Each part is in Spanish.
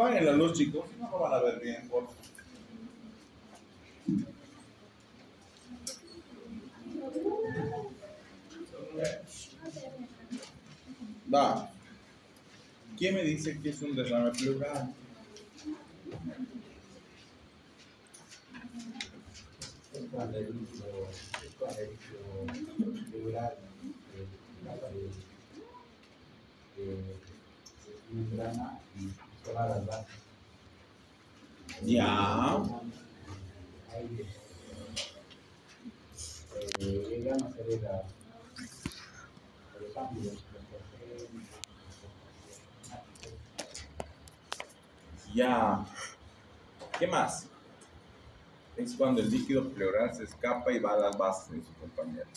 Apaguen la luz, chicos, no lo van a ver bien, por favor. Va. ¿Quién me dice que es un derrame pleural? Cuando el líquido pleural membrana y todas las bases. Ya. Ahí llegamos a hacer el cambio. Ya. ¿Qué más? Es cuando el líquido pleural se escapa y va a las bases de su compañero.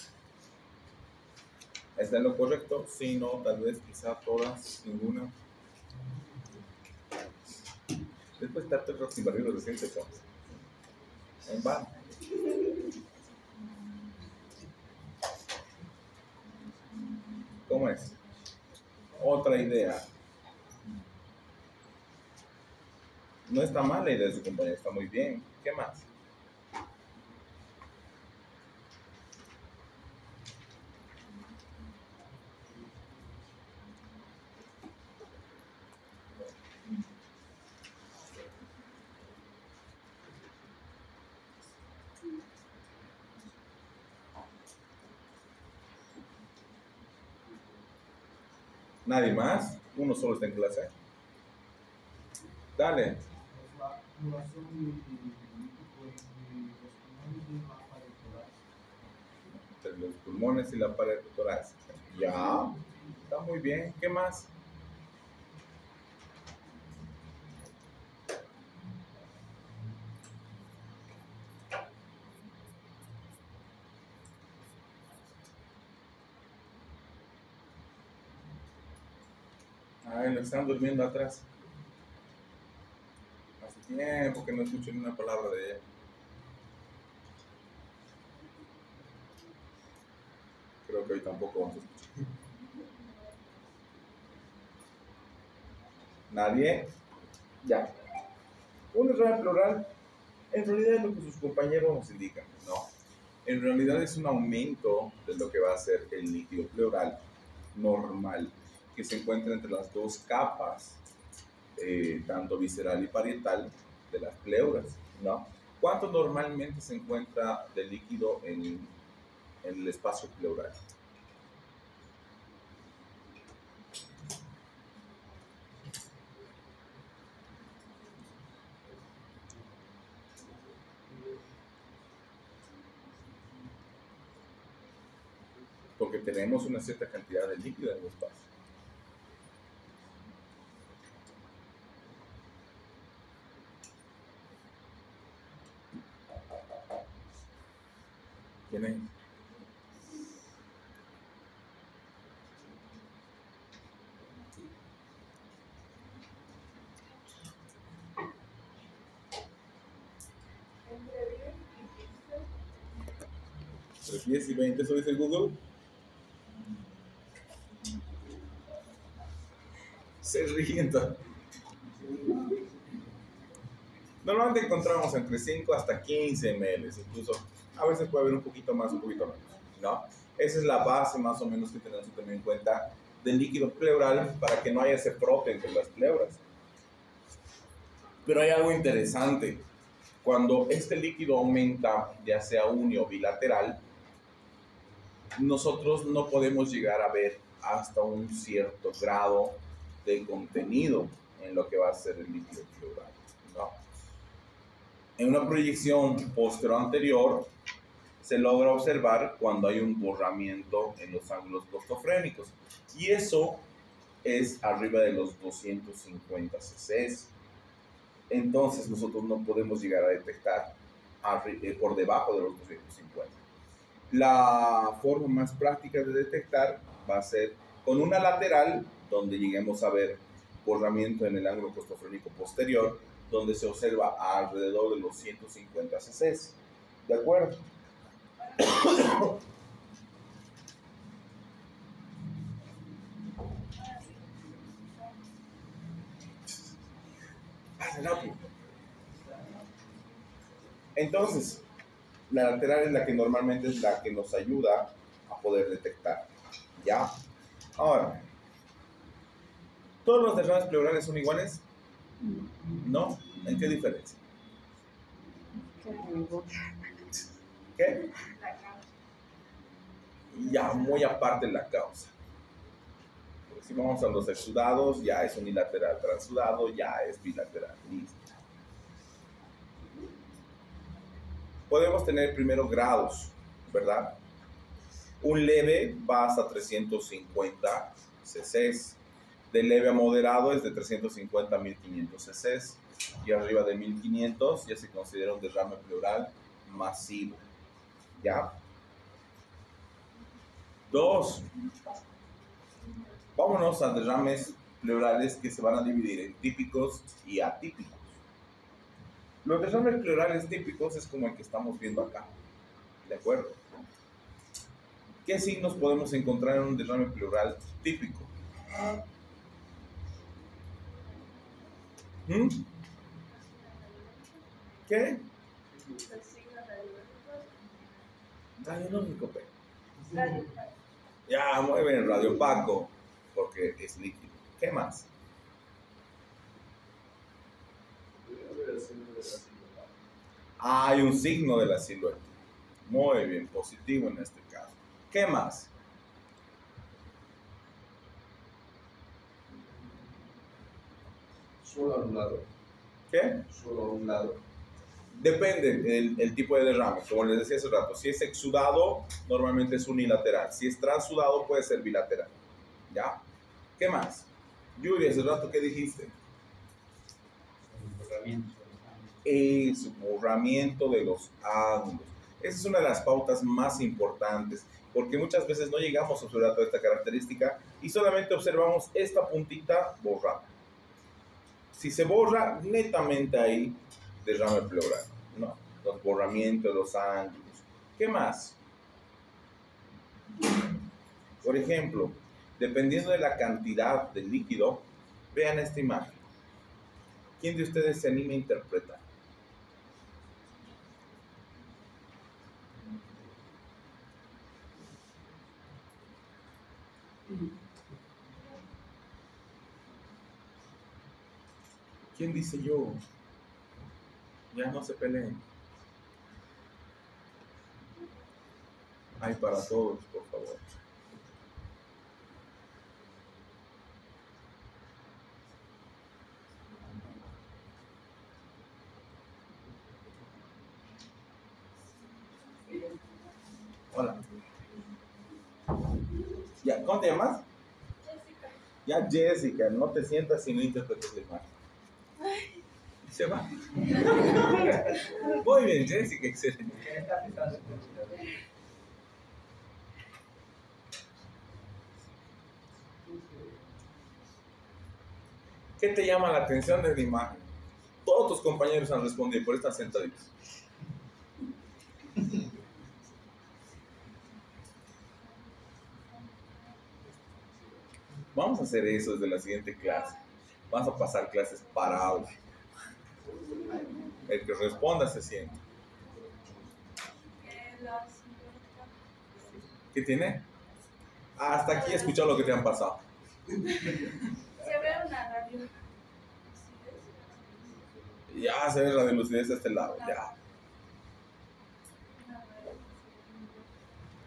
¿Está en lo correcto? Sí, no, tal vez, quizá todas, ninguna. Después está el sin barril reciente, pues. En vano. ¿Cómo es? Otra idea. No está mal la idea de su compañero, está muy bien. ¿Qué más? ¿Nadie más? ¿Uno solo está en clase? Dale. Entre los pulmones y la pared torácica. Ya, está muy bien. ¿Qué más? Ay, lo están durmiendo atrás. Hace tiempo que no escucho ni una palabra de ella. Creo que hoy tampoco vamos a escuchar. ¿Nadie? Ya. Un derrame pleural, en realidad es lo que sus compañeros nos indican, ¿no? En realidad es un aumento de lo que va a ser el líquido pleural normal, que se encuentra entre las dos capas, tanto visceral y parietal, de las pleuras, ¿no? ¿Cuánto normalmente se encuentra de líquido en el espacio pleural? Porque tenemos una cierta cantidad de líquido en el espacio. ¿Quién es? ¿Entre 10 y 20 eso dice Google? Se ríen. Normalmente encontramos entre 5 hasta 15 ml, incluso a veces puede haber un poquito más, un poquito menos, ¿no? Esa es la base más o menos que tenemos que tener en cuenta del líquido pleural para que no haya ese frote entre las pleuras. Pero hay algo interesante. Cuando este líquido aumenta, ya sea uni o bilateral, nosotros no podemos llegar a ver hasta un cierto grado de contenido en lo que va a ser el líquido pleural, ¿no? En una proyección posterior anterior se logra observar cuando hay un borramiento en los ángulos costofrénicos y eso es arriba de los 250 cc. Entonces nosotros no podemos llegar a detectar por debajo de los 250. La forma más práctica de detectar va a ser con una lateral donde lleguemos a ver borramiento en el ángulo costofrénico posterior, donde se observa alrededor de los 150 cc. ¿De acuerdo? rápido. Entonces, la lateral es la que normalmente es la que nos ayuda a poder detectar. ¿Ya? Ahora, ¿todos los derrames pleurales son iguales? No. ¿En qué diferencia? ¿Qué? Ya, muy aparte la causa. Porque si vamos a los exudados, ya es unilateral. Transudado, ya es bilateral. Listo. Podemos tener primero grados, ¿verdad? Un leve va hasta 350 cc. De leve a moderado es de 350 a 1500 cc. Y arriba de 1500 ya se considera un derrame pleural masivo. ¿Ya? 2. Vámonos a derrames pleurales que se van a dividir en típicos y atípicos. Los derrames pleurales típicos es como el que estamos viendo acá. ¿De acuerdo? ¿Qué signos podemos encontrar en un derrame pleural típico? ¿Qué? Radiológico, pero. Ya, muy bien, radiopaco, porque es líquido. ¿Qué más? Hay un signo de la silueta. Muy bien, positivo en este caso. ¿Qué más? Solo a un lado. ¿Qué? Solo a un lado. Depende el tipo de derrame. Como les decía hace rato, si es exudado, normalmente es unilateral. Si es transudado, puede ser bilateral. ¿Ya? ¿Qué más? Yuri, hace rato, ¿qué dijiste? Es borramiento de los ángulos. Esa es una de las pautas más importantes, porque muchas veces no llegamos a observar toda esta característica y solamente observamos esta puntita borrada. Si se borra netamente ahí, derrame pleural, ¿no? Los borramientos de los ángulos. ¿Qué más? Por ejemplo, dependiendo de la cantidad de líquido, vean esta imagen. ¿Quién de ustedes se anima a interpretar? ¿Quién dice yo? Ya no se peleen. Hay para todos, por favor. Hola. Ya, ¿cómo te llamas? Jessica. Ya, Jessica, no te sientas sin interpretar la imagen. Se va. Muy bien, Jessica, excelente. ¿Qué te llama la atención de la imagen? Todos tus compañeros han respondido, por estas sentaditos. Vamos a hacer eso desde la siguiente clase. Vamos a pasar clases parados. El que responda se siente. ¿Qué tiene? Hasta aquí he escuchado lo que te han pasado. Se ve una radio. Ya se ve la lucidez de este lado, ya.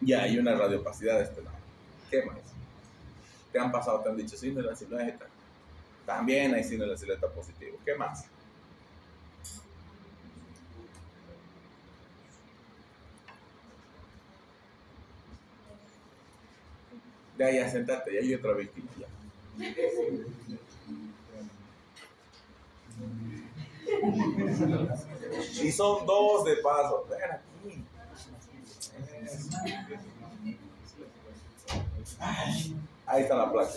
Ya hay una radiopacidad de este lado. ¿Qué más? ¿Te han pasado? ¿Te han dicho signo de la silueta? También hay signo de la silueta positivo. ¿Qué más? Ya, sentate, ya hay otra víctima, ya. Y son dos de paso. Ven aquí. Ahí está la placa.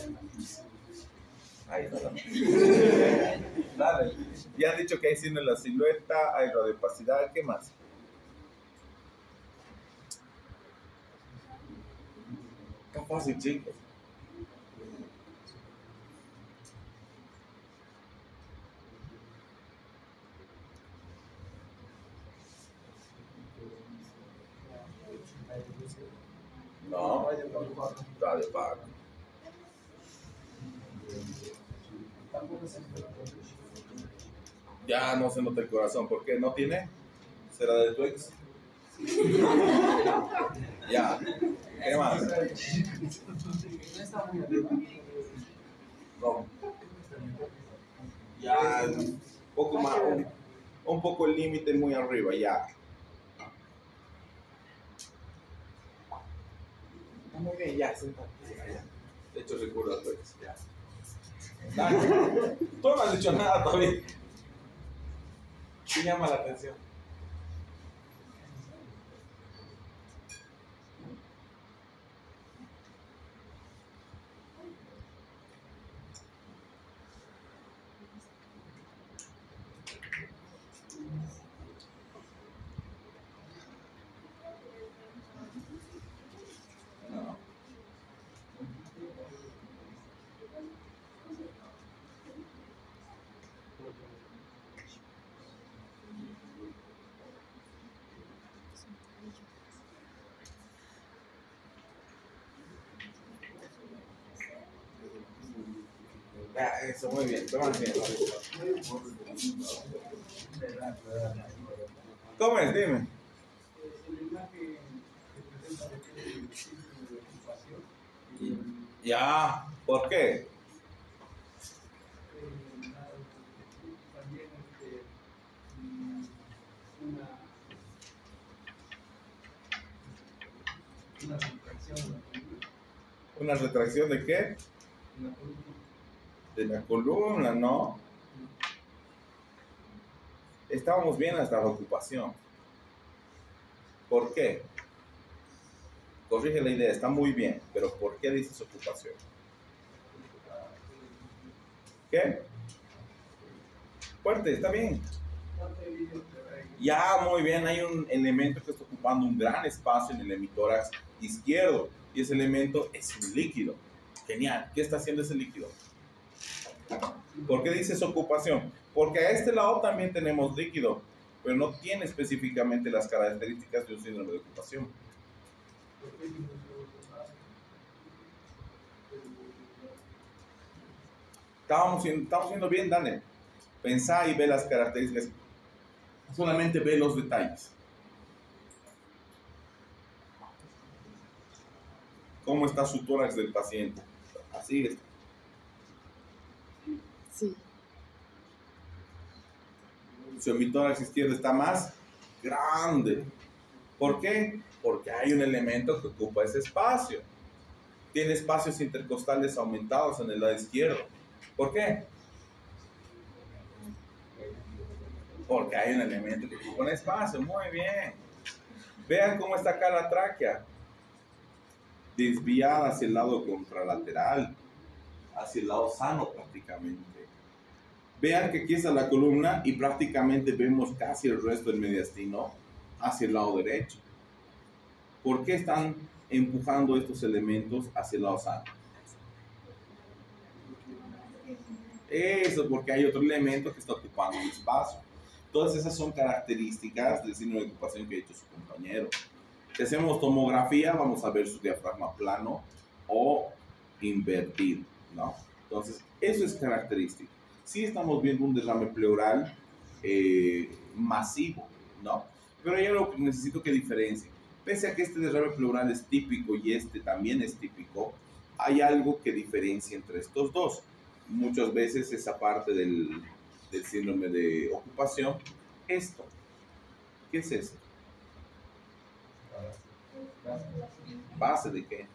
Ahí está la placa. Dale. Ya han dicho que hay signo en la silueta, hay radiopacidad. ¿Qué más? Está fácil, chicos. radio pago. Ya no se nota el corazón. ¿Por qué? ¿No tiene? ¿Será de tu ex? Ya. ¿Qué más? No. Ya, un poco más, un poco el límite muy arriba, ya. Muy bien, ya, sentate. De hecho, recuerdo a tu ex, ya. Dale. Tú no has dicho nada todavía. ¿Qué llama la atención? No. Ya, eso, muy bien. Toma bien. ¿Cómo es? Dime. Ya, ¿por qué? ¿Una retracción de qué? De la columna, ¿no? Estábamos bien hasta la ocupación. ¿Por qué? Corrige la idea, está muy bien, pero ¿por qué dices ocupación? ¿Qué? Fuerte, está bien. Ya, muy bien, hay un elemento que está ocupando un gran espacio en el hemitórax izquierdo y ese elemento es un líquido. Genial, ¿qué está haciendo ese líquido? ¿Por qué dices ocupación? Porque a este lado también tenemos líquido, pero no tiene específicamente las características de un síndrome de ocupación. Estamos siendo bien, Daniel. Pensá y ve las características. Solamente ve los detalles. ¿Cómo está su tórax del paciente? Así está. Sí. Su hemitórax izquierdo está más grande. ¿Por qué? Porque hay un elemento que ocupa ese espacio. Tiene espacios intercostales aumentados en el lado izquierdo. ¿Por qué? Porque hay un elemento que ocupa un espacio. Muy bien. Vean cómo está acá la tráquea. Desviada hacia el lado contralateral. Hacia el lado sano prácticamente. Vean que aquí está la columna y prácticamente vemos casi el resto del mediastino hacia el lado derecho. ¿Por qué están empujando estos elementos hacia el lado sano? Eso, porque hay otro elemento que está ocupando el espacio. Todas esas son características del síndrome de ocupación que ha hecho su compañero. Si hacemos tomografía, vamos a ver su diafragma plano o invertido, ¿no? Entonces, eso es característico. Sí estamos viendo un derrame pleural masivo, ¿no? Pero hay algo que necesito que diferencie. Pese a que este derrame pleural es típico y este también es típico, hay algo que diferencia entre estos dos. Muchas veces esa parte del síndrome de ocupación, esto. ¿Qué es eso? ¿Base de qué?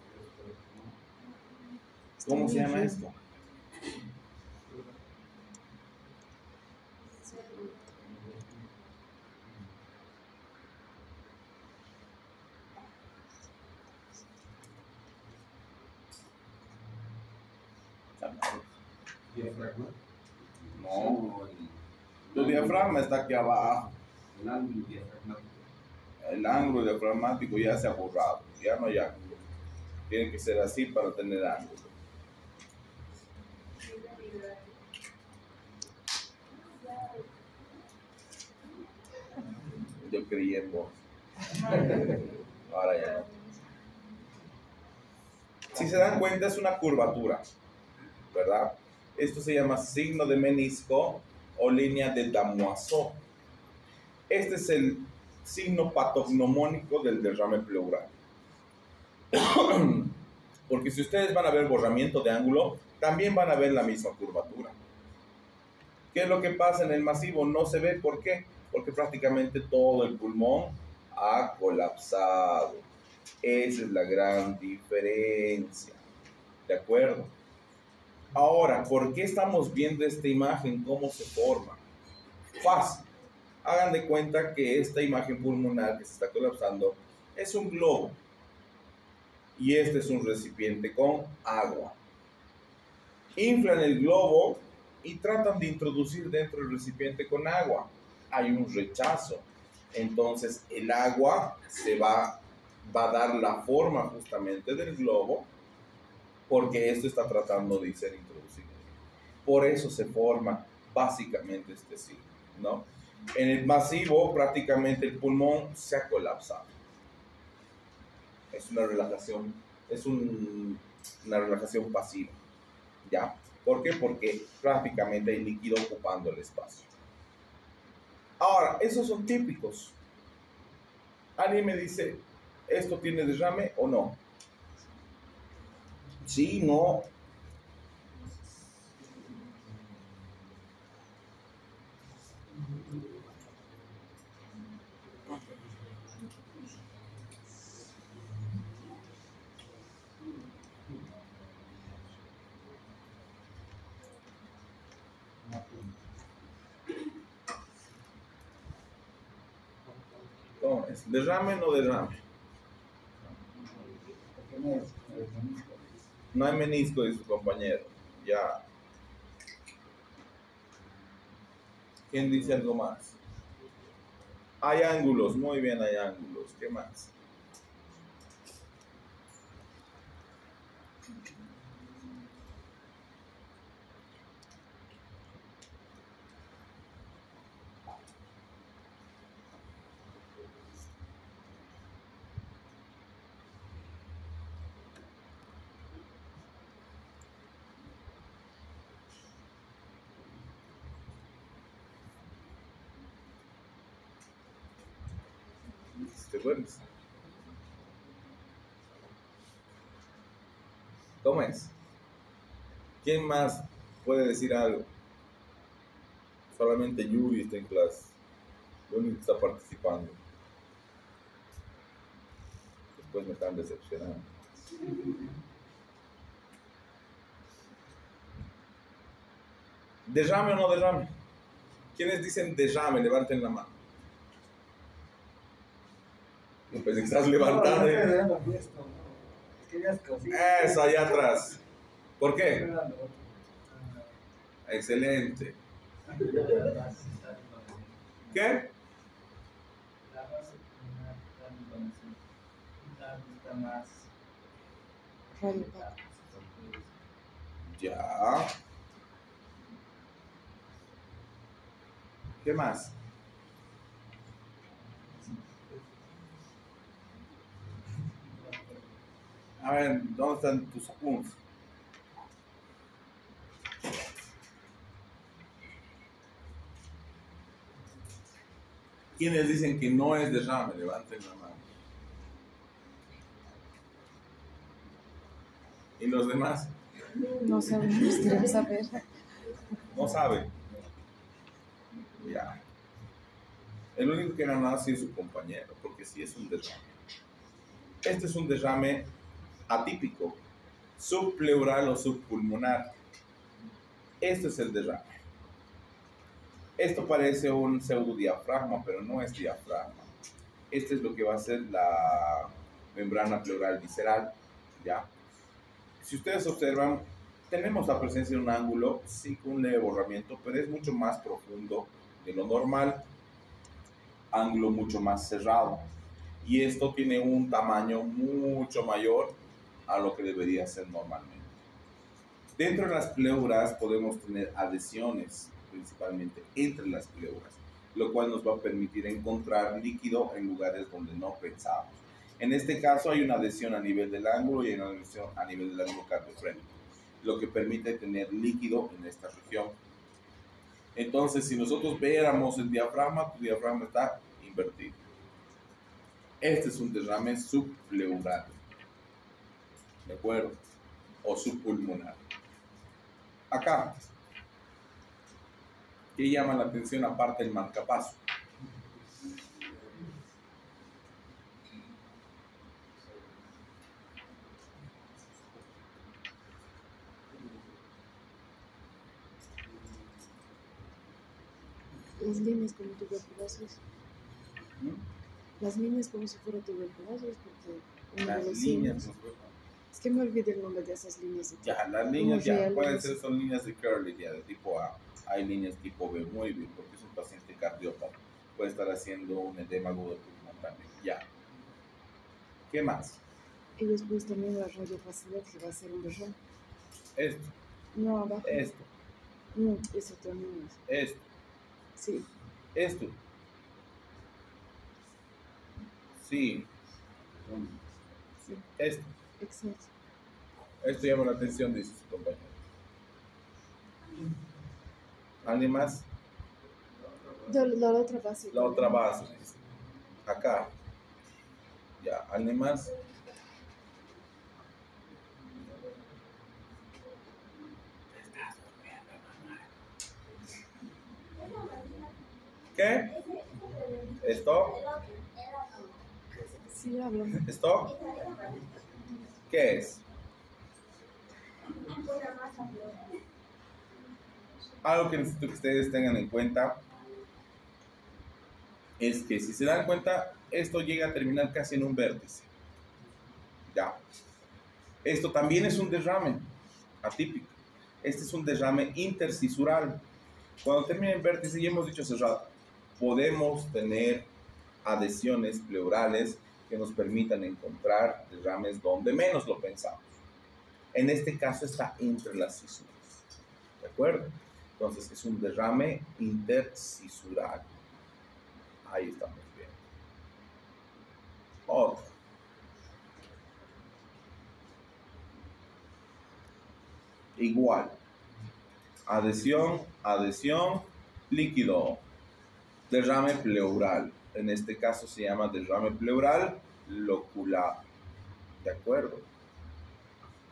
¿Cómo se llama esto? ¿Diafragma? No. Tu diafragma está aquí abajo. El ángulo diafragmático. El ángulo diafragmático ya se ha borrado. Ya no hay ángulo. Tiene que ser así para tener ángulo. Yo creí en vos. Ahora ya no. Si se dan cuenta, es una curvatura, ¿verdad? Esto se llama signo de menisco o línea de Damoiseau. Este es el signo patognomónico del derrame pleural. Porque si ustedes van a ver borramiento de ángulo, también van a ver la misma curvatura. ¿Qué es lo que pasa en el masivo? No se ve. ¿Por qué? Porque prácticamente todo el pulmón ha colapsado. Esa es la gran diferencia. ¿De acuerdo? Ahora, ¿por qué estamos viendo esta imagen? ¿Cómo se forma? Fácil. Hagan de cuenta que esta imagen pulmonar que se está colapsando es un globo. Y este es un recipiente con agua. Inflan el globo y tratan de introducir dentro del recipiente con agua. Hay un rechazo. Entonces el agua va a dar la forma justamente del globo porque esto está tratando de ser introducido. Por eso se forma básicamente este signo, ¿no? En el masivo prácticamente el pulmón se ha colapsado. Es una relajación, una relajación pasiva, ¿ya? ¿Por qué? Porque prácticamente hay líquido ocupando el espacio. Ahora, esos son típicos. ¿Alguien me dice, esto tiene derrame o no? Sí, no. ¿Cómo es? ¿Derrame o no derrame? ¿Por qué no es menisco? No hay menisco de su compañero. Ya. ¿Quién dice algo más? Hay ángulos. Muy bien, hay ángulos. ¿Qué más? ¿Te acuerdas? ¿Cómo es? ¿Quién más puede decir algo? Solamente Yuri está en clase. Lo único que está participando. Después me están decepcionando. ¿Derrame o no derrame? ¿Quiénes dicen derrame? Levanten la mano. Yo pensé que estás levantando. Eso, allá atrás. ¿Por qué? Excelente. ¿Qué? Ya. ¿Qué más? A ver, ¿dónde están tus apuntes? ¿Quiénes dicen que no es derrame? Levanten la mano. ¿Y los demás? No sabemos, queremos saber. No saben. Ya. El único que era nada sí es su compañero, porque sí es un derrame. Este es un derrame atípico, subpleural o subpulmonar. Este es el derrame. Esto parece un pseudodiafragma, pero no es diafragma. Este es lo que va a ser la membrana pleural visceral, ¿ya? Si ustedes observan, tenemos la presencia de un ángulo, sí, con un leve borramiento, pero es mucho más profundo de lo normal, ángulo mucho más cerrado. Y esto tiene un tamaño mucho mayor a lo que debería ser normalmente. Dentro de las pleuras podemos tener adhesiones, principalmente entre las pleuras, lo cual nos va a permitir encontrar líquido en lugares donde no pensábamos. En este caso hay una adhesión a nivel del ángulo y una adhesión a nivel del ángulo cardiofrénico, lo que permite tener líquido en esta región. Entonces, si nosotros viéramos el diafragma, tu diafragma está invertido. Este es un derrame subpleural, ¿de acuerdo? O subpulmonar. Acá, ¿qué llama la atención aparte del marcapaso? Las líneas como tuberculosis. Las líneas como si fuera tuberculosis, porque una Las de las líneas. Es que me olvidé el nombre de esas líneas. Ya, las líneas ya reales. pueden ser, son líneas de Curly, ya de tipo A. Hay líneas tipo B, muy bien, porque es un paciente cardiópata. Puede estar haciendo un edema agudo de pulmón también. Ya. ¿Qué más? Y después también la radiopacidad, que va a ser un derrame. Esto, No, abajo. esto, No, eso también es. esto, Sí, esto. Sí, sí, esto. exacto. Esto llama la atención, dice su compañero. ¿Alguien más? La otra base. La otra base, dice. Acá. Ya, ¿alguien más? ¿Qué? ¿Esto? Sí, hablamos. ¿Esto? ¿Qué es? Algo que necesito que ustedes tengan en cuenta es que si se dan cuenta, esto llega a terminar casi en un vértice. Ya. Esto también es un derrame atípico. Este es un derrame intercisural. Cuando termina en vértice, ya hemos dicho hace rato, podemos tener adhesiones pleurales que nos permitan encontrar derrames donde menos lo pensamos. En este caso está entre las cisuras. ¿De acuerdo? Entonces es un derrame intercisural. Ahí estamos bien. Otro. Igual. Adhesión, adhesión, líquido. Derrame pleural. En este caso se llama derrame pleural locular. ¿De acuerdo?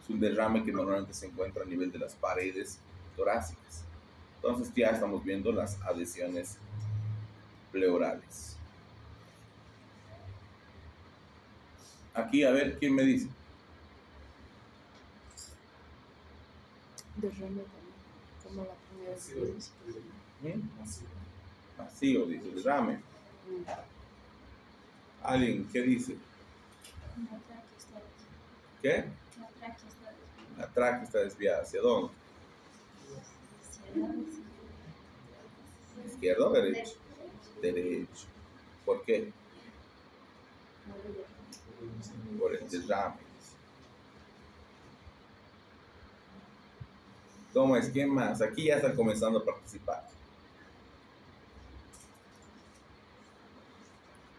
Es un derrame que normalmente se encuentra a nivel de las paredes torácicas. Entonces ya estamos viendo las adhesiones pleurales. Aquí, a ver, ¿quién me dice? Derrame también, como la primera vez. Vacío, dice, derrame. ¿Alguien qué dice? ¿Qué? La tráquea está desviada. ¿Hacia dónde? ¿Izquierdo o derecho? Derecho. ¿Por qué? Por el derrame. ¿Cómo es? ¿Quién más? Aquí ya están comenzando a participar.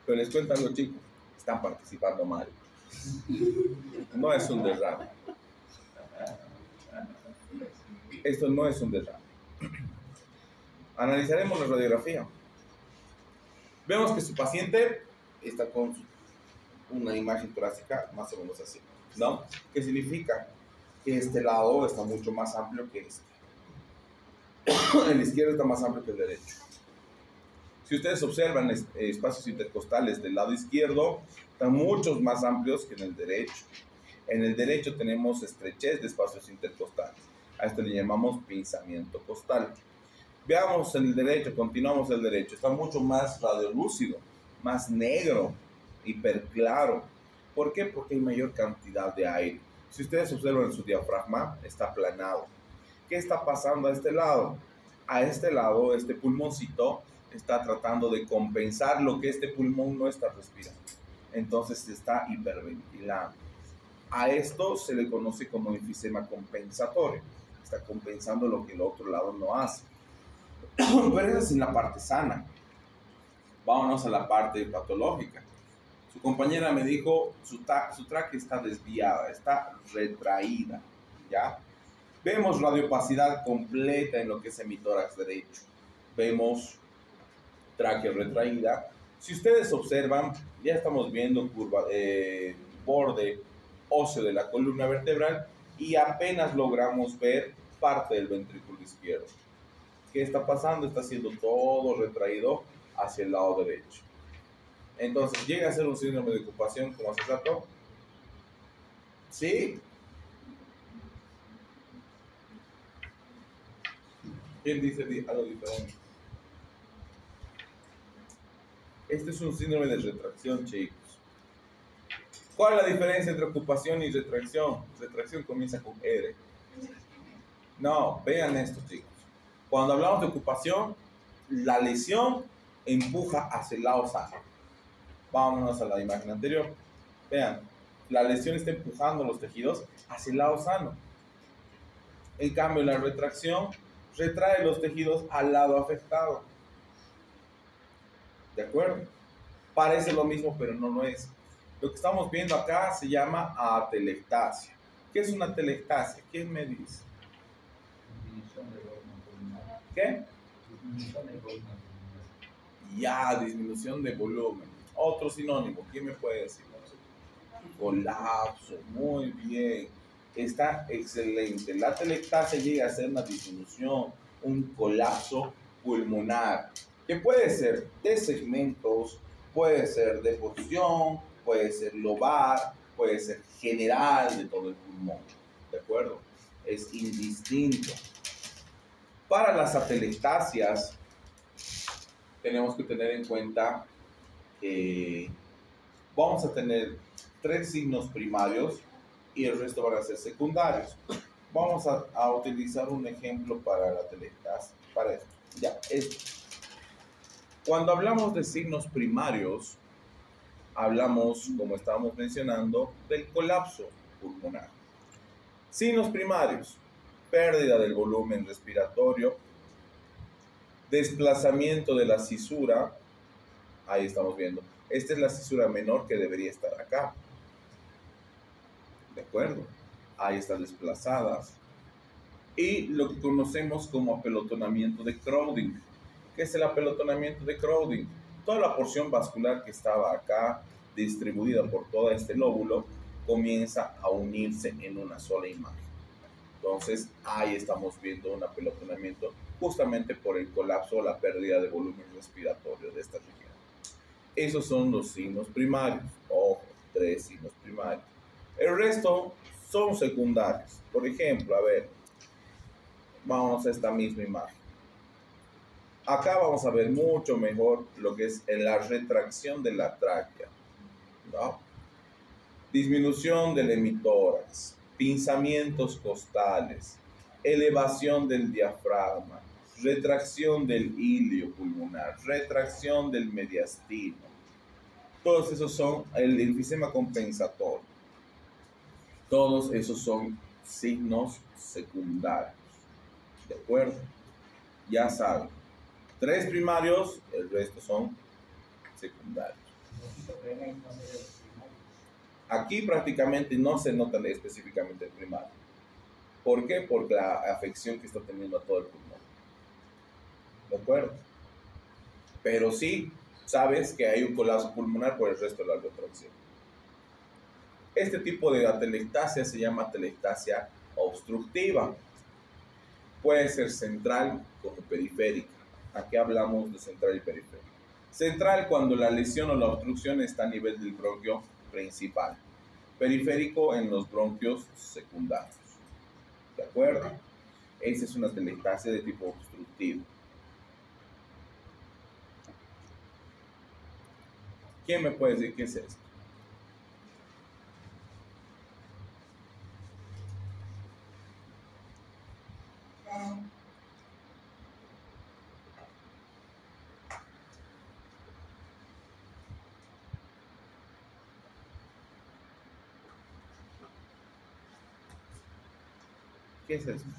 Pero les cuento algo, chicos. Están participando mal. No es un derrame. Esto no es un derrame. Analizaremos la radiografía. Vemos que su paciente está con una imagen torácica más o menos así, ¿no? ¿Qué significa? Que este lado está mucho más amplio que este. El izquierdo está más amplio que el derecho. Si ustedes observan espacios intercostales del lado izquierdo, están muchos más amplios que en el derecho. En el derecho tenemos estrechez de espacios intercostales. A esto le llamamos pinzamiento costal. Veamos en el derecho, continuamos el derecho. Está mucho más radiolúcido, más negro, hiperclaro. ¿Por qué? Porque hay mayor cantidad de aire. Si ustedes observan su diafragma, está aplanado. ¿Qué está pasando a este lado? A este lado, este pulmoncito está tratando de compensar lo que este pulmón no está respirando. Entonces se está hiperventilando. A esto se le conoce como enfisema compensatorio. Está compensando lo que el otro lado no hace. Pero eso es en la parte sana. Vámonos a la parte patológica. Su compañera me dijo, su tráquea está desviada, está retraída, ¿ya? Vemos radiopacidad completa en lo que es hemitórax derecho. Vemos tráquea retraída. Si ustedes observan, ya estamos viendo borde óseo de la columna vertebral y apenas logramos ver parte del ventrículo izquierdo. ¿Qué está pasando? Está siendo todo retraído hacia el lado derecho. Entonces, llega a ser un síndrome de ocupación como hace rato. ¿Sí? ¿Quién dice algo diferente? Este es un síndrome de retracción, chicos. ¿Cuál es la diferencia entre ocupación y retracción? Retracción comienza con R. No, vean esto, chicos. Cuando hablamos de ocupación, la lesión empuja hacia el lado sano. Vámonos a la imagen anterior. Vean, la lesión está empujando los tejidos hacia el lado sano. En cambio, la retracción retrae los tejidos al lado afectado. ¿De acuerdo? Parece lo mismo, pero no lo es. Lo que estamos viendo acá se llama atelectasia. ¿Qué es una atelectasia? ¿Quién me dice? Disminución del volumen pulmonar. ¿Qué? Disminución del volumen pulmonar. Ya, disminución de volumen. Otro sinónimo, ¿quién me puede decir? Colapso, muy bien. Está excelente. La atelectasia llega a ser una disminución, un colapso pulmonar, que puede ser de segmentos, puede ser de porción, puede ser lobar, puede ser general de todo el pulmón. ¿De acuerdo? Es indistinto. Para las atelectasias, tenemos que tener en cuenta que vamos a tener 3 signos primarios y el resto van a ser secundarios. Vamos a utilizar un ejemplo para la atelectasia, para esto. Ya, esto. Cuando hablamos de signos primarios, hablamos, como estábamos mencionando, del colapso pulmonar. Signos primarios: pérdida del volumen respiratorio, desplazamiento de la cisura. Ahí estamos viendo. Esta es la cisura menor que debería estar acá. ¿De acuerdo? Ahí está desplazada. Y lo que conocemos como apelotonamiento de Crowding. ¿Qué es el apelotonamiento de Crowding? Toda la porción vascular que estaba acá, distribuida por todo este lóbulo, comienza a unirse en una sola imagen. Entonces, ahí estamos viendo un apelotonamiento justamente por el colapso o la pérdida de volumen respiratorio de esta región. Esos son los signos primarios. Ojo, 3 signos primarios. El resto son secundarios. Por ejemplo, a ver, vamos a esta misma imagen. Acá vamos a ver mucho mejor lo que es la retracción de la tráquea, ¿no? Disminución del hemitórax, pinzamientos costales, elevación del diafragma, retracción del ilio pulmonar, retracción del mediastino. Todos esos son el enfisema compensatorio. Todos esos son signos secundarios. ¿De acuerdo? Ya saben. 3 primarios, el resto son secundarios. Aquí prácticamente no se nota específicamente el primario. ¿Por qué? Por la afección que está teniendo a todo el pulmón. ¿De acuerdo? Pero sí sabes que hay un colapso pulmonar por el resto de la retracción. Este tipo de atelectasia se llama atelectasia obstructiva. Puede ser central como periférica. Aquí hablamos de central y periférica. Central cuando la lesión o la obstrucción está a nivel del bronquio principal. Periférico en los bronquios secundarios. ¿De acuerdo? Esa es una atelectasia de tipo obstructivo. ¿Quién me puede decir qué es esto? ¿Qué es esto?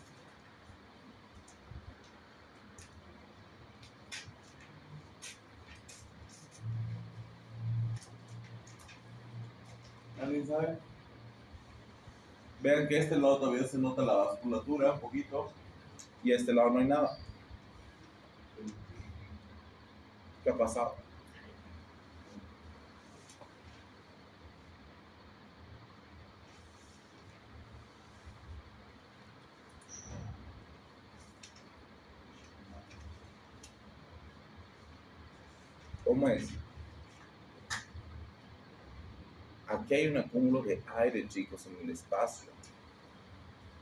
¿Alguien sabe? Vean que este lado todavía se nota la vasculatura un poquito y a este lado no hay nada. ¿Qué ha pasado? ¿Cómo es? Aquí hay un acúmulo de aire, chicos, en el espacio.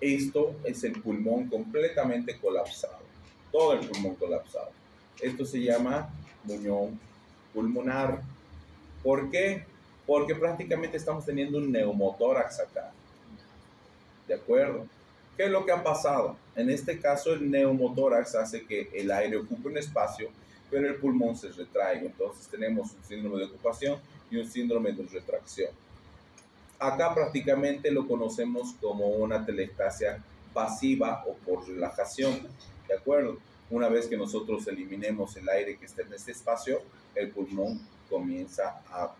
Esto es el pulmón completamente colapsado. Todo el pulmón colapsado. Esto se llama muñón pulmonar. ¿Por qué? Porque prácticamente estamos teniendo un neumotórax acá. ¿De acuerdo? ¿Qué es lo que ha pasado? En este caso, el neumotórax hace que el aire ocupe un espacio, pero el pulmón se retraiga. Entonces tenemos un síndrome de ocupación y un síndrome de retracción. Acá prácticamente lo conocemos como una atelectasia pasiva o por relajación, ¿de acuerdo? Una vez que nosotros eliminemos el aire que está en este espacio, el pulmón comienza a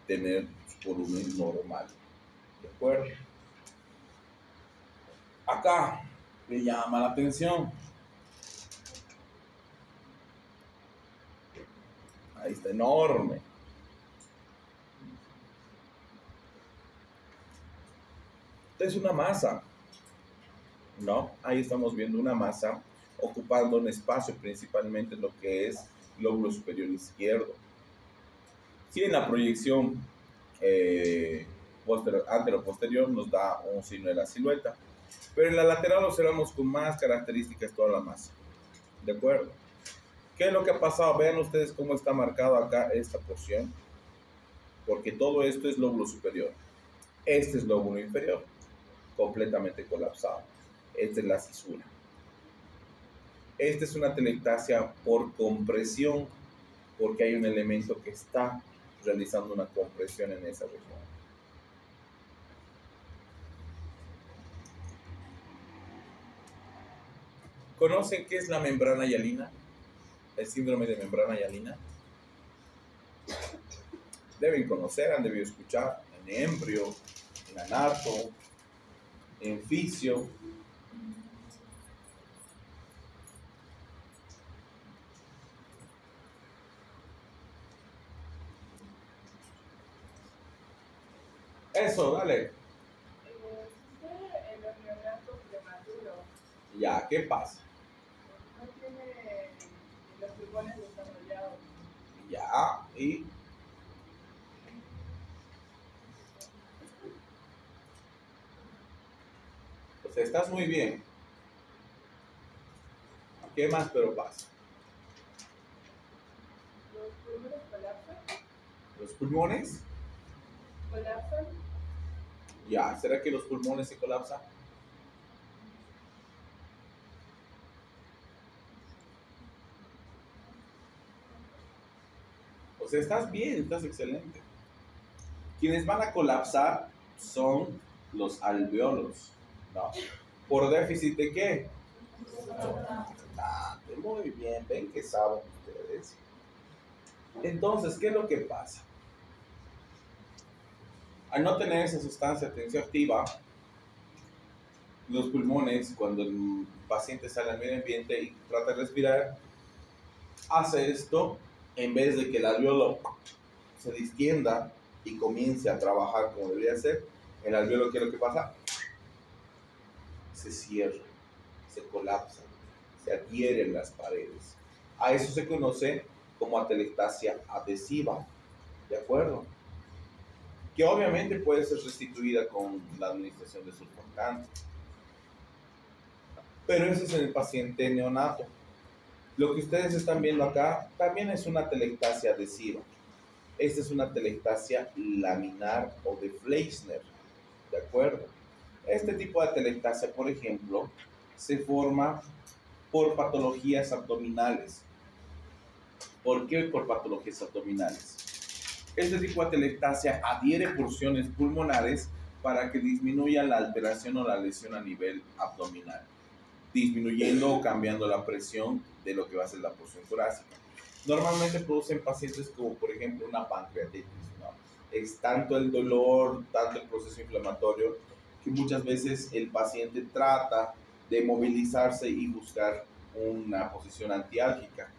tener su volumen normal, ¿de acuerdo? Acá le llama la atención. Ahí está enorme. Es una masa, ¿no? Ahí estamos viendo una masa ocupando un espacio principalmente en lo que es el lóbulo superior izquierdo. Si en la proyección antero-posterior nos da un signo de la silueta, pero en la lateral observamos con más características toda la masa, ¿de acuerdo? ¿Qué es lo que ha pasado? Vean ustedes cómo está marcado acá esta porción, porque todo esto es lóbulo superior. Este es lóbulo inferior, completamente colapsado. Esta es la cisura. Esta es una atelectasia por compresión, porque hay un elemento que está realizando una compresión en esa región. ¿Conocen qué es la membrana hialina? El síndrome de membrana hialina. Deben conocer, han debido escuchar en embrio, en anarto, en fisio. Eso, dale. El neonato prematuro Ya, ¿qué pasa? no tiene los pulmones desarrollados. Ya, y pues estás muy bien. ¿Qué más pero pasa? Los pulmones colapsan. ¿Los pulmones? Colapsan. Ya, ¿será que los pulmones se colapsan? O sea, estás bien, estás excelente. Quienes van a colapsar son los alveolos, ¿no? ¿Por déficit de qué? Ah, muy bien, ven que saben ustedes. Entonces, ¿qué es lo que pasa? Al no tener esa sustancia tensioactiva, los pulmones, cuando el paciente sale al medio ambiente y trata de respirar, hace esto, en vez de que el alveolo se distienda y comience a trabajar como debería ser, el alveolo, ¿qué es lo que pasa? Se cierra, se colapsa, se adhieren las paredes. A eso se conoce como atelectasia adhesiva, ¿de acuerdo? Que obviamente puede ser restituida con la administración de surfactante. Pero ese es en el paciente neonato. Lo que ustedes están viendo acá también es una atelectasia adhesiva. Esta es una atelectasia laminar o de Fleischner, ¿de acuerdo? Este tipo de atelectasia, por ejemplo, se forma por patologías abdominales. ¿Por qué por patologías abdominales? Este tipo de atelectasia adhiere porciones pulmonares para que disminuya la alteración o la lesión a nivel abdominal, disminuyendo o cambiando la presión de lo que va a ser la porción torácica. Normalmente producen pacientes como, por ejemplo, una pancreatitis, ¿no? es tanto el dolor, tanto el proceso inflamatorio, que muchas veces el paciente trata de movilizarse y buscar una posición antiálgica.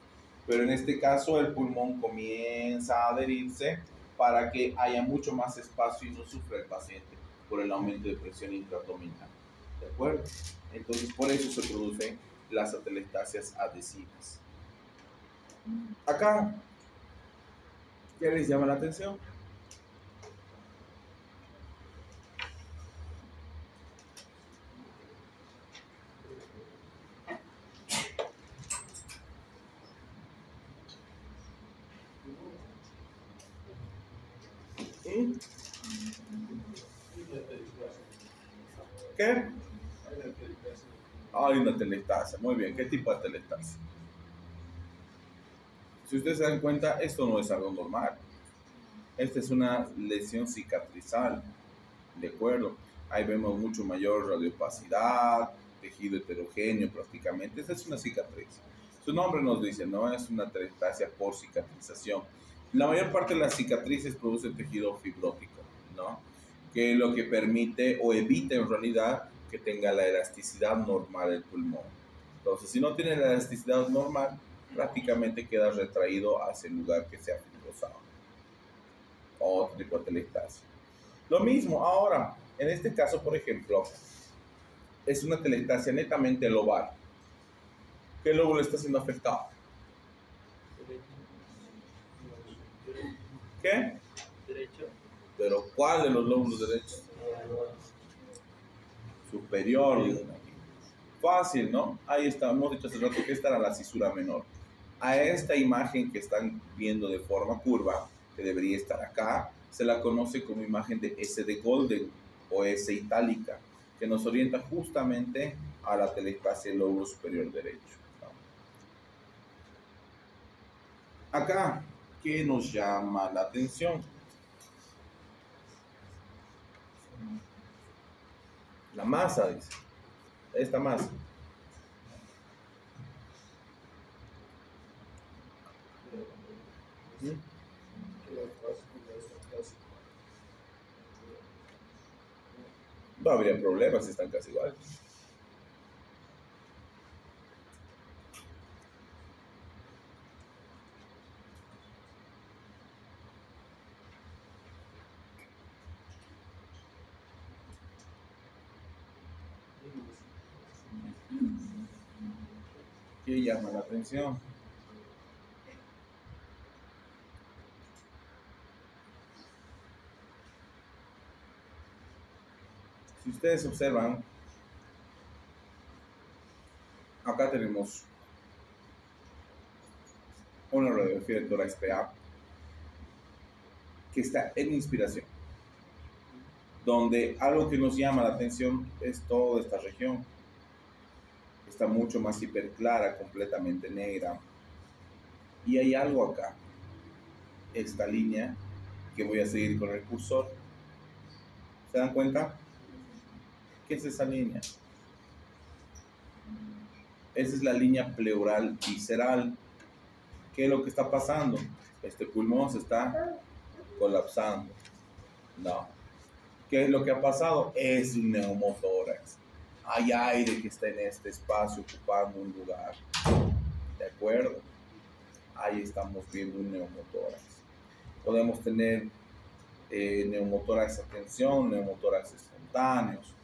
Pero en este caso el pulmón comienza a adherirse para que haya mucho más espacio y no sufra el paciente por el aumento de presión intraabdominal. ¿De acuerdo? Entonces por eso se producen las atelectasias adhesivas. Acá, ¿qué les llama la atención? ¿Mm? ¿Qué? Hay una atelectasia. Muy bien. ¿Qué tipo de atelectasia? Si ustedes se dan cuenta, esto no es algo normal. Esta es una lesión cicatrizal. ¿De acuerdo? Ahí vemos mucho mayor radiopacidad, tejido heterogéneo prácticamente. Esta es una cicatriz. Su nombre nos dice, ¿no? Es una atelectasia por cicatrización. La mayor parte de las cicatrices producen tejido fibrótico, ¿no? Que es lo que permite o evita en realidad que tenga la elasticidad normal del pulmón. Entonces, si no tiene la elasticidad normal, prácticamente queda retraído hacia el lugar que sea fibrosado. Otro tipo de atelectasia. Lo mismo ahora, en este caso, por ejemplo, es una atelectasia netamente lobar. ¿Qué lóbulo está siendo afectado? ¿Qué? Derecho. ¿Pero cuál de los lóbulos derechos? Superior. Fácil, ¿no? Ahí está, hemos dicho hace rato que esta era la cisura menor. A esta imagen que están viendo de forma curva, que debería estar acá, se la conoce como imagen de S de Golden o S itálica, que nos orienta justamente a la atelectasia del lóbulo superior derecho. Acá, ¿qué nos llama la atención? La masa, dice. Esta masa. ¿Mm? No habría problemas si están casi iguales. ¿Qué llama la atención? Si ustedes observan, acá tenemos una radiografía de tórax PA que está en inspiración, donde algo que nos llama la atención es toda esta región. Está mucho más hiperclara, completamente negra. Y hay algo acá, esta línea que voy a seguir con el cursor. ¿Se dan cuenta? ¿Qué es esa línea? Esa es la línea pleural visceral. ¿Qué es lo que está pasando? Este pulmón se está colapsando. No. ¿Qué es lo que ha pasado? Es un neumotórax. Hay aire que está en este espacio ocupando un lugar. ¿De acuerdo? Ahí estamos viendo un neumotórax. Podemos tener neumotórax a tensión, neumotórax espontáneos.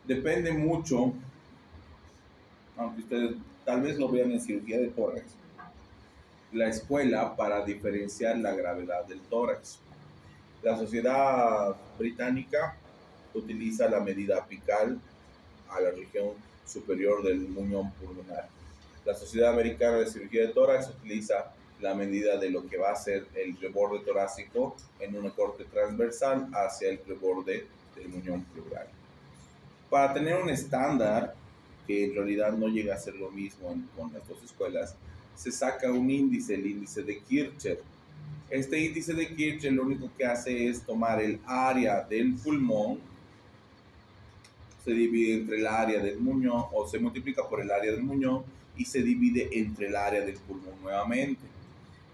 Depende mucho, aunque ustedes tal vez lo vean en cirugía de tórax, la escuela para diferenciar la gravedad del tórax. La Sociedad Británica utiliza la medida apical a la región superior del muñón pulmonar. La Sociedad Americana de Cirugía de Tórax utiliza la medida de lo que va a ser el reborde torácico en una corte transversal hacia el reborde del muñón pleural. Para tener un estándar, que en realidad no llega a ser lo mismo con las dos escuelas, se saca un índice, el índice de Kircher. Este índice de Kircher lo único que hace es tomar el área del pulmón, se divide entre el área del muñón, o se multiplica por el área del muñón, y se divide entre el área del pulmón nuevamente.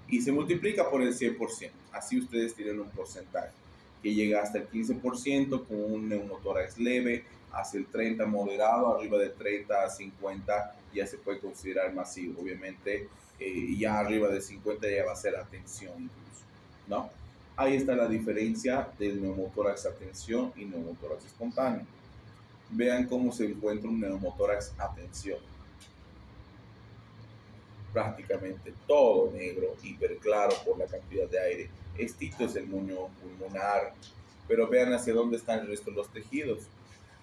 y se multiplica por el 100%. Así ustedes tienen un porcentaje que llega hasta el 15% con un neumotórax leve, hacia el 30 moderado, arriba de 30 a 50 ya se puede considerar masivo. Obviamente, ya arriba de 50 ya va a ser atención incluso, ¿no? Ahí está la diferencia del neumotórax atención y neumotórax espontáneo. Vean cómo se encuentra un neumotórax atención. Prácticamente todo negro, hiperclaro por la cantidad de aire. Estito es el moño pulmonar, pero vean hacia dónde están el resto de los tejidos.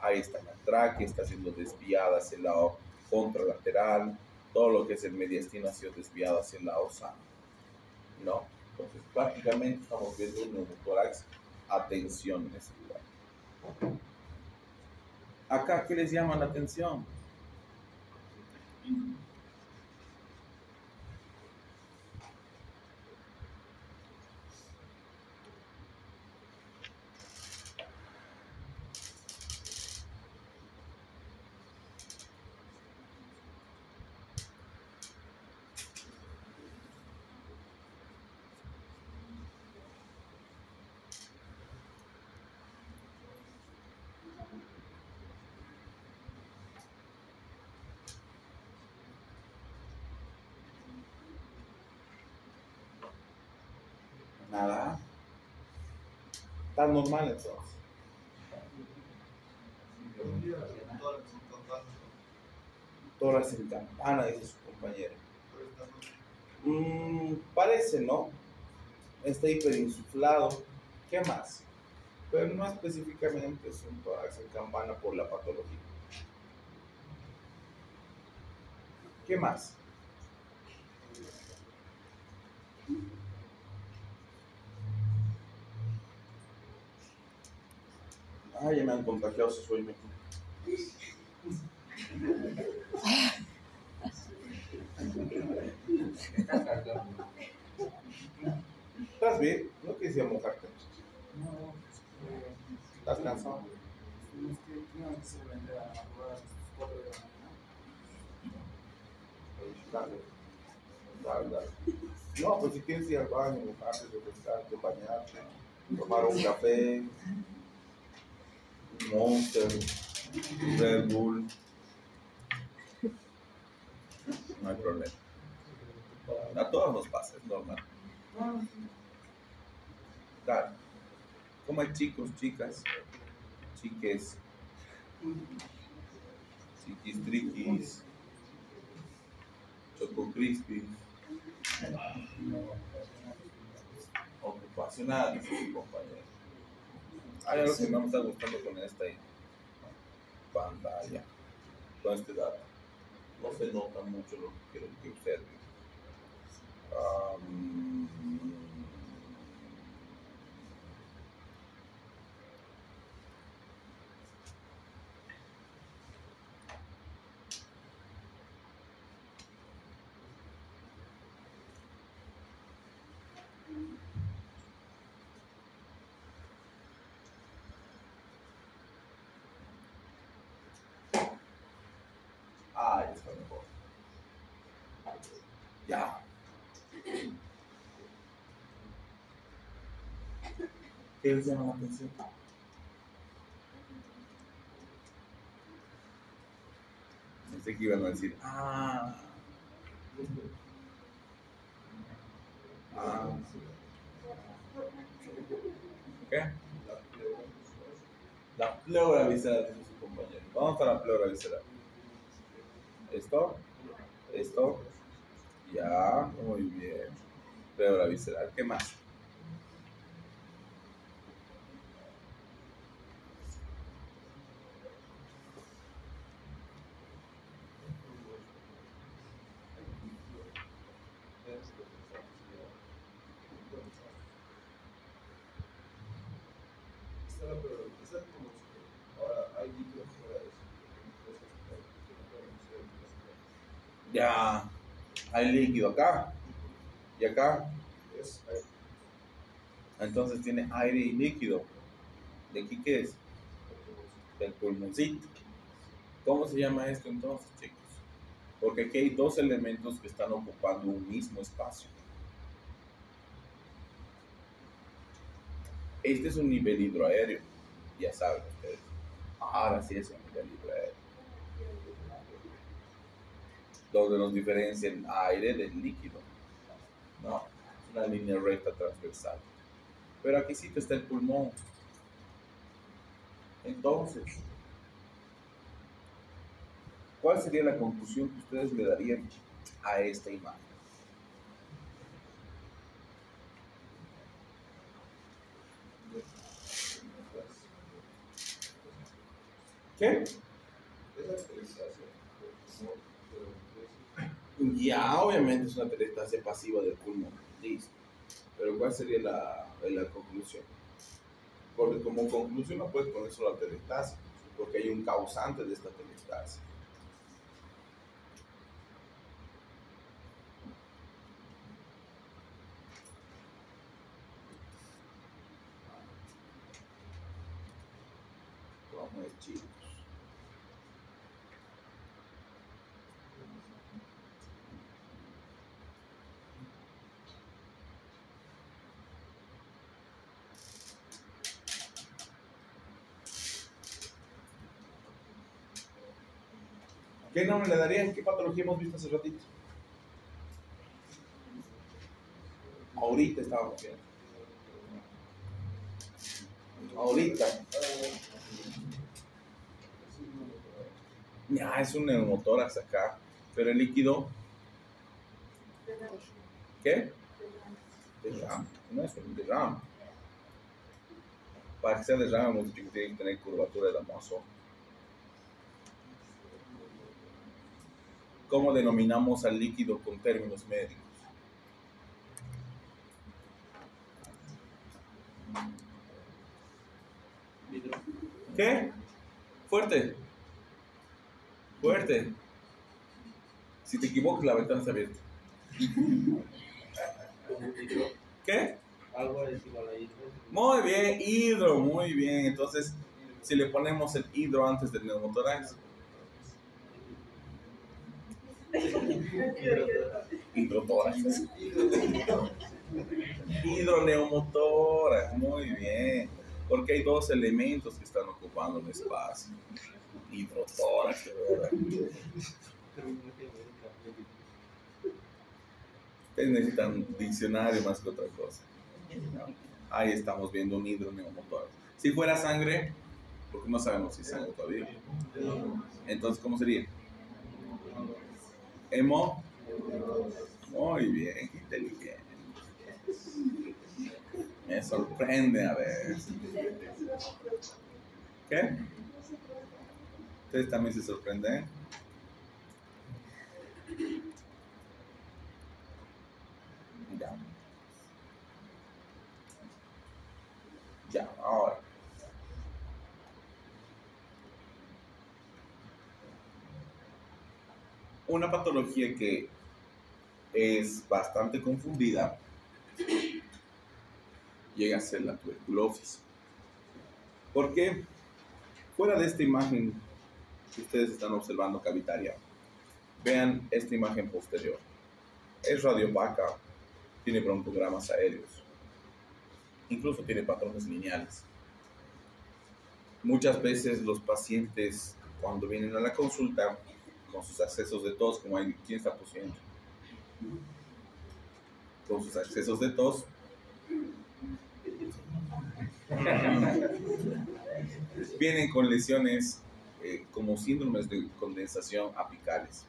Ahí está la tráquea, está siendo desviada hacia el lado contralateral, todo lo que es el mediastino ha sido desviado hacia el lado sano, ¿no? Entonces prácticamente estamos viendo un neumotórax atención en ese lugar. Acá, ¿qué les llama la atención? Nada. Está normal entonces. Tórax en campana, dice su compañero. Parece, ¿no? Está hiperinsuflado. ¿Qué más? Pero no específicamente es un tórax en campana por la patología. ¿Qué más? Ah, ya me han contagiado su sueño. ¿Estás bien? No quisiera mojarte. ¿Estás cansado? Dale. No, pues si quieres ir al baño, mojarte, refrescarte, bañarte, tomar un café, un Monster, un Red Bull, no hay problema. A todos nos pasa, es normal. Dale. ¿Cómo hay chicos, chicas, chiques, chiquis, triquis, choco crispis, ocupacionales, compañero? Hay algo que no me está gustando con esta pantalla, con este dato. No se nota mucho lo que quiero que observen. Ah, ya está mejor. Ya. ¿Qué les llama la atención? Pensé que iban a decir, ¿qué? La pleura visceral, dice su compañero. Vamos a la pleura visceral. Esto, ya, muy bien. Pleura visceral, ¿qué más? Ya, hay líquido acá y acá. Entonces tiene aire y líquido. ¿De aquí qué es? Del pulmoncito. ¿Cómo se llama esto entonces, chicos? Porque aquí hay dos elementos que están ocupando un mismo espacio. Este es un nivel hidroaéreo, ya saben ustedes. Ahora sí es un nivel hidroaéreo, donde nos diferencia el aire del líquido. No, es una línea recta transversal. Pero aquí sí está el pulmón. Entonces, ¿cuál sería la conclusión que ustedes le darían a esta imagen? ¿Qué? Ya, obviamente es una telestasia pasiva del pulmón. Listo. Pero ¿cuál sería la conclusión? Porque como conclusión no puedes poner solo la telestasia, porque hay un causante de esta telestasia. ¿Cómo es, chicos? ¿Qué nombre le darían? ¿Qué patología hemos visto hace ratito? Ahorita estábamos viendo. Ahorita. Ya, es un neumotórax acá. Pero el líquido, ¿qué? Derrame. No es un derrame. Para que sea derrame, tiene que tener curvatura de la mozo. ¿Cómo denominamos al líquido con términos médicos? ¿Qué? Fuerte. Fuerte. Si te equivocas, la ventana está abierta. ¿Qué? Algo es igual a hidro. Muy bien, hidro, muy bien. Entonces, si le ponemos el hidro antes del neumotórax, hidrotórax. Hidroneumotórax, muy bien. Porque hay dos elementos que están ocupando un espacio. Hidrotórax, de verdad. Ustedes necesitan diccionario más que otra cosa. Ahí estamos viendo un hidroneumotórax. Si fuera sangre, porque no sabemos si es sangre todavía. Entonces, ¿cómo sería? Hemo. Muy bien, qué inteligente. Me sorprende a ver. ¿Qué? ¿Ustedes también se sorprenden? Ya. Ya, ahora. Una patología que es bastante confundida llega a ser la tuberculosis. ¿Por qué? Fuera de esta imagen que ustedes están observando cavitaria, vean esta imagen posterior. Es radiopaca, tiene broncogramas aéreos, incluso tiene patrones lineales. Muchas veces los pacientes, cuando vienen a la consulta, con sus accesos de tos, como hay, ¿quién está tosiendo? Con sus accesos de tos, vienen con lesiones como síndromes de condensación apicales,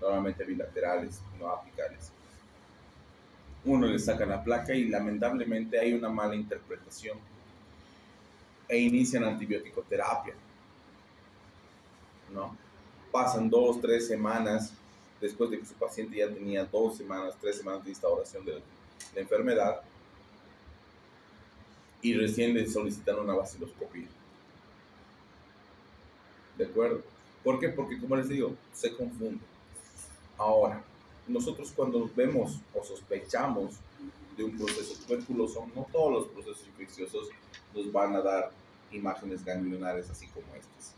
normalmente bilaterales, no apicales. Uno le saca la placa y lamentablemente hay una mala interpretación e inician antibiótico-terapia, ¿no? Pasan 2, 3 semanas después de que su paciente ya tenía 2 semanas, 3 semanas de instauración de la enfermedad y recién le solicitan una vaciloscopia. ¿De acuerdo? ¿Por qué? Porque, como les digo, se confunde. Ahora, nosotros cuando vemos o sospechamos de un proceso tuberculoso, no todos los procesos infecciosos nos van a dar imágenes ganglionares así como estas.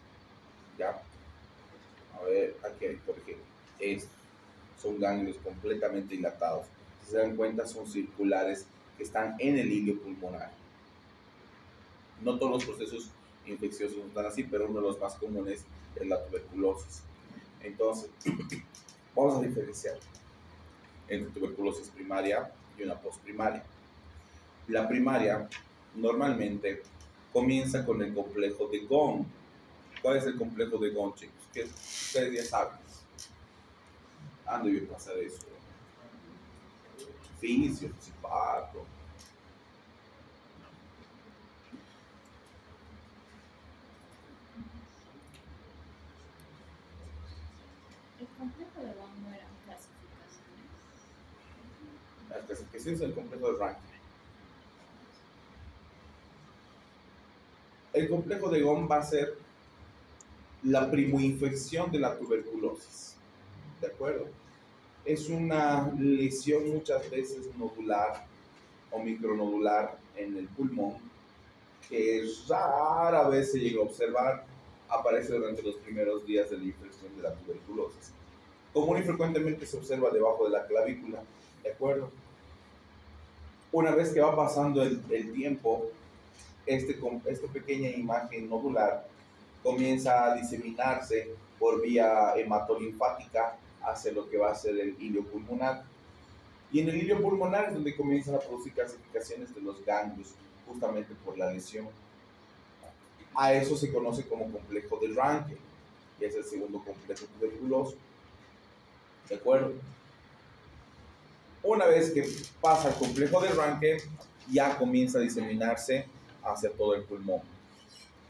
¿Ya? A ver, aquí hay, por ejemplo, estos son ganglios completamente dilatados. Si se dan cuenta, son circulares que están en el hilio pulmonar. No todos los procesos infecciosos están así, pero uno de los más comunes es la tuberculosis. Entonces, vamos a diferenciar entre tuberculosis primaria y una postprimaria. La primaria normalmente comienza con el complejo de Ghon. ¿Cuál es el complejo de Ghon, chicos? Que ustedes ya saben. ¿Dónde debe pasar eso? Fisio, cipato. El complejo de Ghon no eran clasificaciones. Las clasificaciones del complejo de Rankin. El complejo de Ghon va a ser la primoinfección de la tuberculosis. ¿De acuerdo? Es una lesión muchas veces nodular o micronodular en el pulmón que rara vez se llega a observar, aparece durante los primeros días de la infección de la tuberculosis. Común y frecuentemente se observa debajo de la clavícula, ¿de acuerdo? Una vez que va pasando el tiempo, esta pequeña imagen nodular comienza a diseminarse por vía hematolinfática hacia lo que va a ser el hilio pulmonar. Y en el hilio pulmonar es donde comienzan a producir calcificaciones de los ganglios, justamente por la lesión. A eso se conoce como complejo de Ranke, y es el segundo complejo tuberculoso. ¿De acuerdo? Una vez que pasa el complejo de Ranke, ya comienza a diseminarse hacia todo el pulmón.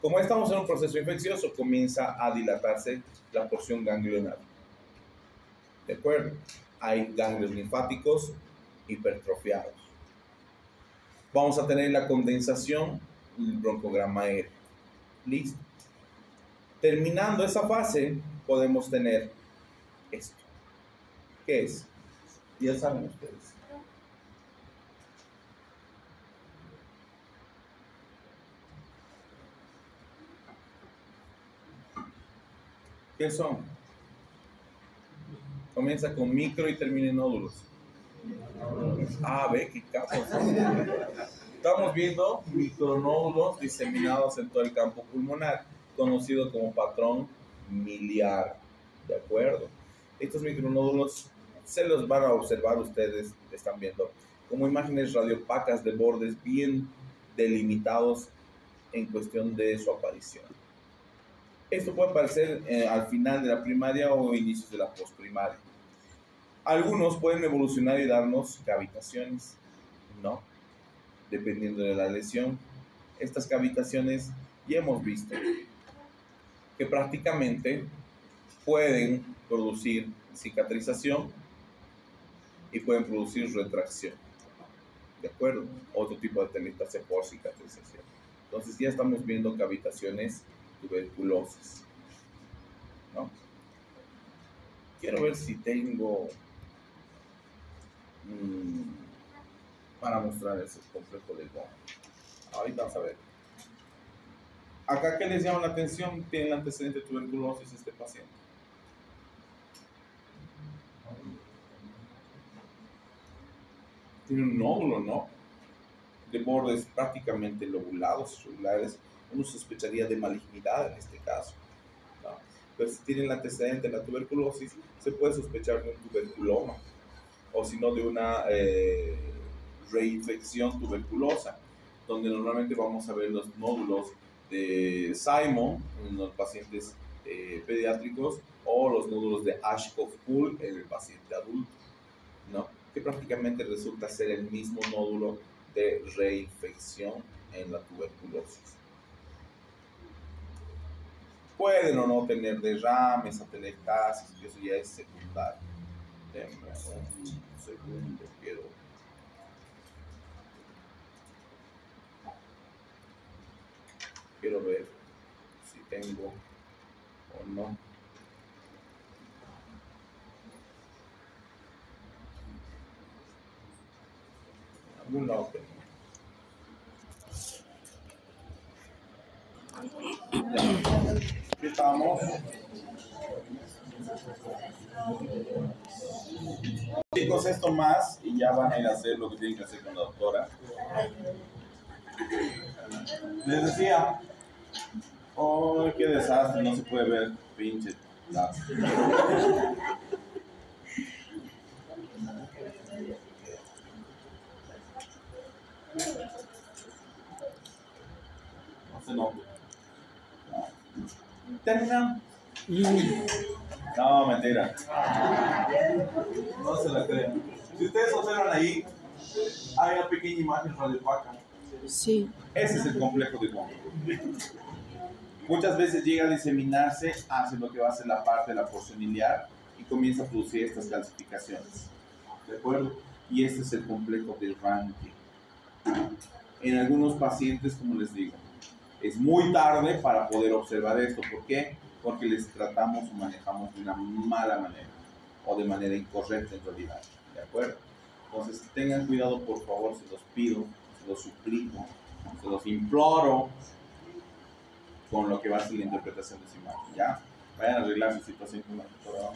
Como estamos en un proceso infeccioso, comienza a dilatarse la porción ganglionar. ¿De acuerdo? Hay ganglios linfáticos hipertrofiados. Vamos a tener la condensación, el broncograma aéreo. Listo. Terminando esa fase, podemos tener esto. ¿Qué es? Ya saben ustedes. ¿Qué son? Comienza con micro y termina en nódulos. Ah, ve, qué capos. Estamos viendo micronódulos diseminados en todo el campo pulmonar, conocido como patrón miliar. ¿De acuerdo? Estos micronódulos se los van a observar ustedes, están viendo, como imágenes radiopacas de bordes bien delimitados en cuestión de su aparición. Esto puede aparecer al final de la primaria o inicios de la postprimaria. Algunos pueden evolucionar y darnos cavitaciones, ¿no? Dependiendo de la lesión. Estas cavitaciones ya hemos visto que prácticamente pueden producir cicatrización y pueden producir retracción. ¿De acuerdo? Otro tipo de telestasia por cicatrización. Entonces ya estamos viendo cavitaciones tuberculosas, ¿no? Quiero ver si tengo para mostrar ese complejo de Ghon. Ahorita vamos a ver. Acá, ¿qué les llama la atención? Tiene el antecedente de tuberculosis este paciente. Tiene un nódulo, ¿no? De bordes prácticamente lobulados, regulares. Uno sospecharía de malignidad en este caso, ¿no? Pero si tiene el antecedente de la tuberculosis, se puede sospechar de un tuberculoma, o si no de una reinfección tuberculosa, donde normalmente vamos a ver los nódulos de Simon en los pacientes pediátricos o los nódulos de Ashkoff-Pool en el paciente adulto, ¿no? Que prácticamente resulta ser el mismo nódulo de reinfección en la tuberculosis. Pueden o no tener derrames, atelectasis, y eso ya es secundario. Denme un segundo, quiero ver si tengo o no. Algún lado tengo. Aquí estamos. Chicos, esto más y ya van a ir a hacer lo que tienen que hacer con la doctora. Les decía, oh, qué desastre, no se puede ver, pinche. Dato. No se nota. ¿Terminamos? No, mentira. No se la crean. Si ustedes observan ahí, hay una pequeña imagen radiopaca. Sí. Ese es el complejo de Wong. Muchas veces llega a diseminarse hacia lo que va a ser la parte de la porción iliar y comienza a producir estas calcificaciones. ¿De acuerdo? Y este es el complejo del Ranke. En algunos pacientes, como les digo, es muy tarde para poder observar esto. ¿Por qué? Porque les tratamos o manejamos de una mala manera o de manera incorrecta en realidad. ¿De acuerdo? Entonces tengan cuidado, por favor, se los pido, se los suplico, se los imploro con lo que va a ser la interpretación de esa imagen. ¿Ya? Vayan a arreglar su situación con la doctora.